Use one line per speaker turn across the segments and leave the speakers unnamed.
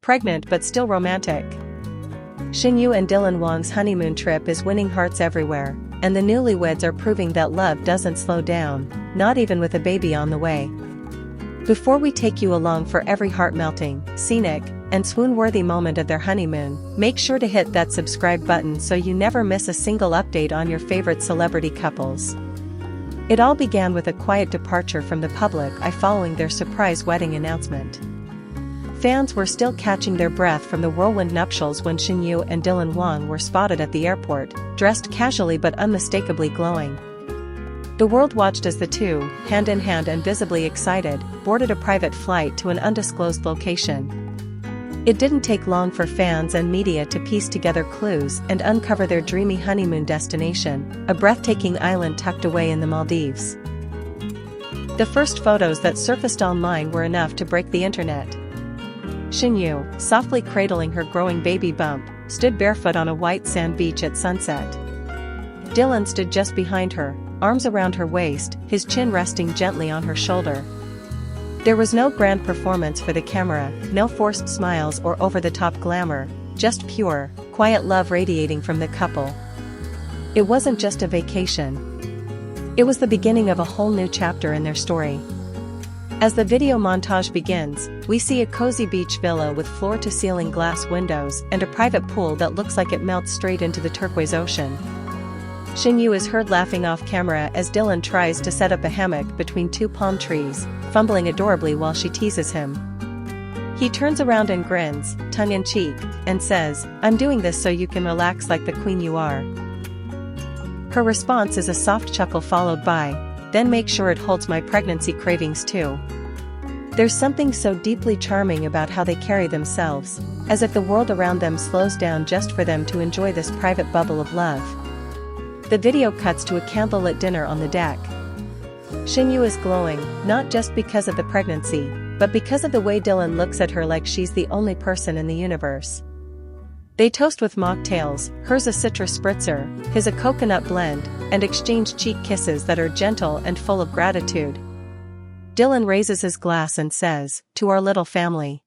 Pregnant but still romantic. Shen and Dylan Wang's honeymoon trip is winning hearts everywhere, and the newlyweds are proving that love doesn't slow down, not even with a baby on the way. Before we take you along for every heart-melting, scenic, and swoon-worthy moment of their honeymoon, make sure to hit that subscribe button so you never miss a single update on your favorite celebrity couples. It all began with a quiet departure from the public eye following their surprise wedding announcement. Fans were still catching their breath from the whirlwind nuptials when Shen and Dylan Wang were spotted at the airport, dressed casually but unmistakably glowing. The world watched as the two, hand in hand and visibly excited, boarded a private flight to an undisclosed location. It didn't take long for fans and media to piece together clues and uncover their dreamy honeymoon destination, a breathtaking island tucked away in the Maldives. The first photos that surfaced online were enough to break the internet. Shen, softly cradling her growing baby bump, stood barefoot on a white sand beach at sunset. Dylan stood just behind her, arms around her waist, his chin resting gently on her shoulder. There was no grand performance for the camera, no forced smiles or over-the-top glamour, just pure, quiet love radiating from the couple. It wasn't just a vacation. It was the beginning of a whole new chapter in their story. As the video montage begins, we see a cozy beach villa with floor-to-ceiling glass windows and a private pool that looks like it melts straight into the turquoise ocean. Shen is heard laughing off camera as Dylan tries to set up a hammock between two palm trees, fumbling adorably while she teases him. He turns around and grins, tongue-in-cheek, and says, "I'm doing this so you can relax like the queen you are." Her response is a soft chuckle followed by, "Then make sure it holds my pregnancy cravings too." There's something so deeply charming about how they carry themselves, as if the world around them slows down just for them to enjoy this private bubble of love. The video cuts to a candlelit dinner on the deck. Shen is glowing, not just because of the pregnancy, but because of the way Dylan looks at her like she's the only person in the universe. They toast with mocktails, hers a citrus spritzer, his a coconut blend, and exchange cheek kisses that are gentle and full of gratitude. Dylan raises his glass and says, "To our little family.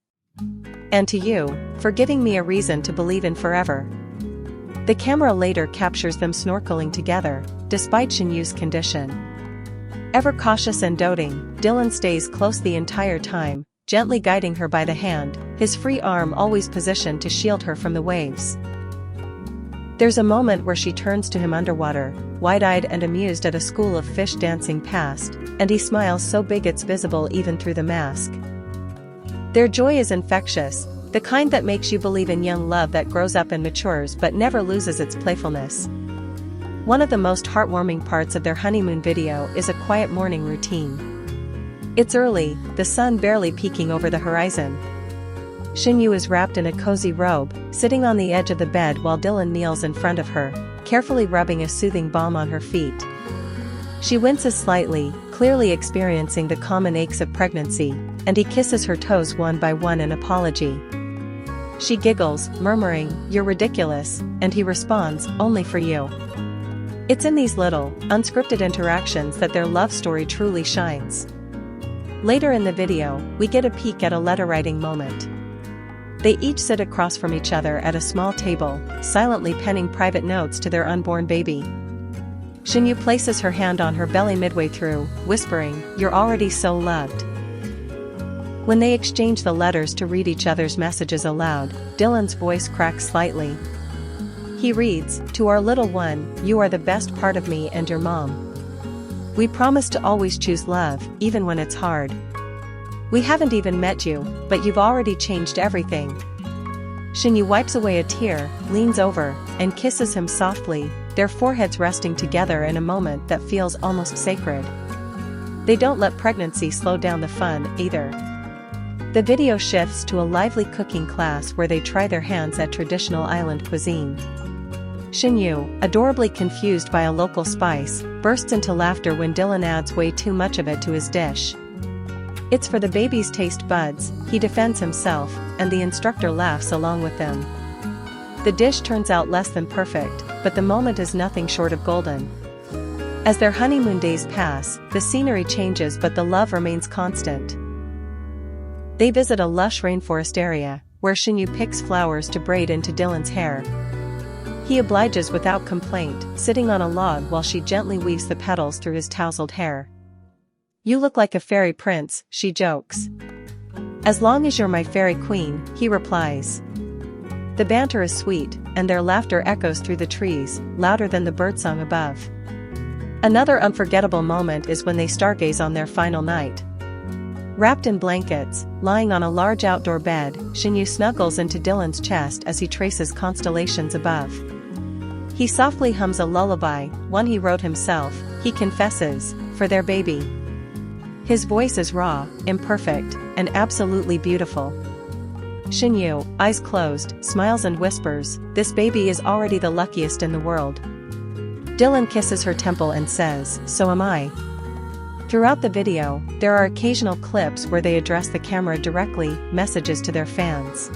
And to you, for giving me a reason to believe in forever." The camera later captures them snorkeling together, despite Shen condition. Ever cautious and doting, Dylan stays close the entire time, gently guiding her by the hand, his free arm always positioned to shield her from the waves. There's a moment where she turns to him underwater, wide-eyed and amused at a school of fish dancing past, and he smiles so big it's visible even through the mask. Their joy is infectious, the kind that makes you believe in young love that grows up and matures but never loses its playfulness. One of the most heartwarming parts of their honeymoon video is a quiet morning routine. It's early, the sun barely peeking over the horizon. Shen is wrapped in a cozy robe, sitting on the edge of the bed while Dylan kneels in front of her, carefully rubbing a soothing balm on her feet. She winces slightly, clearly experiencing the common aches of pregnancy, and he kisses her toes one by one in apology. She giggles, murmuring, "You're ridiculous," and he responds, "Only for you." It's in these little, unscripted interactions that their love story truly shines. Later in the video, we get a peek at a letter-writing moment. They each sit across from each other at a small table, silently penning private notes to their unborn baby. Shen places her hand on her belly midway through, whispering, "You're already so loved." When they exchange the letters to read each other's messages aloud, Dylan's voice cracks slightly. He reads, "To our little one, you are the best part of me and your mom. We promise to always choose love, even when it's hard. We haven't even met you, but you've already changed everything." Shen wipes away a tear, leans over, and kisses him softly, their foreheads resting together in a moment that feels almost sacred. They don't let pregnancy slow down the fun, either. The video shifts to a lively cooking class where they try their hands at traditional island cuisine. Shen, adorably confused by a local spice, bursts into laughter when Dylan adds way too much of it to his dish. It's for the baby's taste buds, he defends himself, and the instructor laughs along with them. The dish turns out less than perfect, but the moment is nothing short of golden. As their honeymoon days pass, the scenery changes but the love remains constant. They visit a lush rainforest area, where Shen Yu picks flowers to braid into Dylan's hair. He obliges without complaint, sitting on a log while she gently weaves the petals through his tousled hair. "You look like a fairy prince," she jokes. "As long as you're my fairy queen," he replies. The banter is sweet, and their laughter echoes through the trees, louder than the birdsong above. Another unforgettable moment is when they stargaze on their final night. Wrapped in blankets, lying on a large outdoor bed, Shen Yu snuggles into Dylan's chest as he traces constellations above. He softly hums a lullaby, one he wrote himself, he confesses, for their baby. His voice is raw, imperfect, and absolutely beautiful. Shen Yu, eyes closed, smiles and whispers, "This baby is already the luckiest in the world." Dylan kisses her temple and says, "So am I." Throughout the video, there are occasional clips where they address the camera directly, messages to their fans.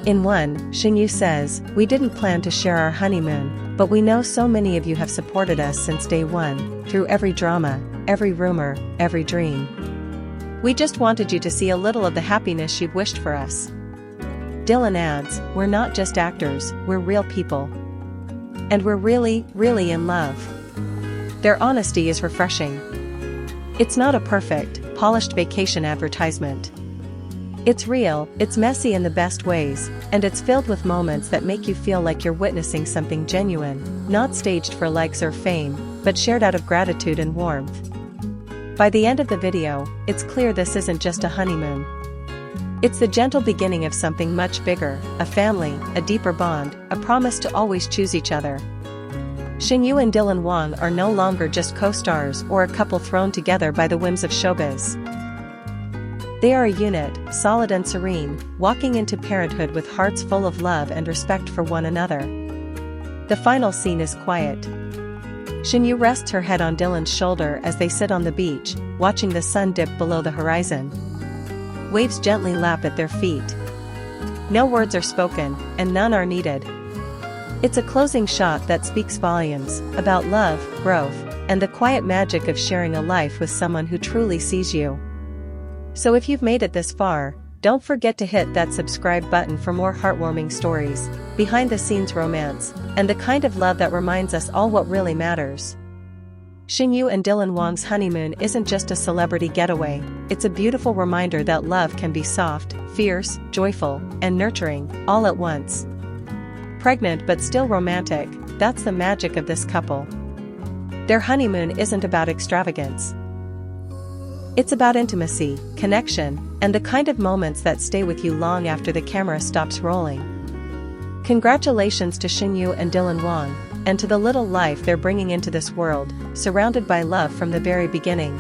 In one, Shen Yu says, "We didn't plan to share our honeymoon, but we know so many of you have supported us since day one, through every drama, every rumor, every dream. We just wanted you to see a little of the happiness you've wished for us." Dylan adds, "We're not just actors, we're real people. And we're really, really in love." Their honesty is refreshing. It's not a perfect, polished vacation advertisement. It's real, it's messy in the best ways, and it's filled with moments that make you feel like you're witnessing something genuine, not staged for likes or fame, but shared out of gratitude and warmth. By the end of the video, it's clear this isn't just a honeymoon. It's the gentle beginning of something much bigger, a family, a deeper bond, a promise to always choose each other. Shen Yu and Dylan Wang are no longer just co-stars or a couple thrown together by the whims of showbiz. They are a unit, solid and serene, walking into parenthood with hearts full of love and respect for one another. The final scene is quiet. Shen Yu rests her head on Dylan's shoulder as they sit on the beach, watching the sun dip below the horizon. Waves gently lap at their feet. No words are spoken, and none are needed. It's a closing shot that speaks volumes, about love, growth, and the quiet magic of sharing a life with someone who truly sees you. So if you've made it this far, don't forget to hit that subscribe button for more heartwarming stories, behind-the-scenes romance, and the kind of love that reminds us all what really matters. Shen Yu and Dylan Wang's honeymoon isn't just a celebrity getaway, it's a beautiful reminder that love can be soft, fierce, joyful, and nurturing, all at once. Pregnant but still romantic, that's the magic of this couple. Their honeymoon isn't about extravagance. It's about intimacy, connection, and the kind of moments that stay with you long after the camera stops rolling. Congratulations to Shen Yu and Dylan Wang, and to the little life they're bringing into this world, surrounded by love from the very beginning.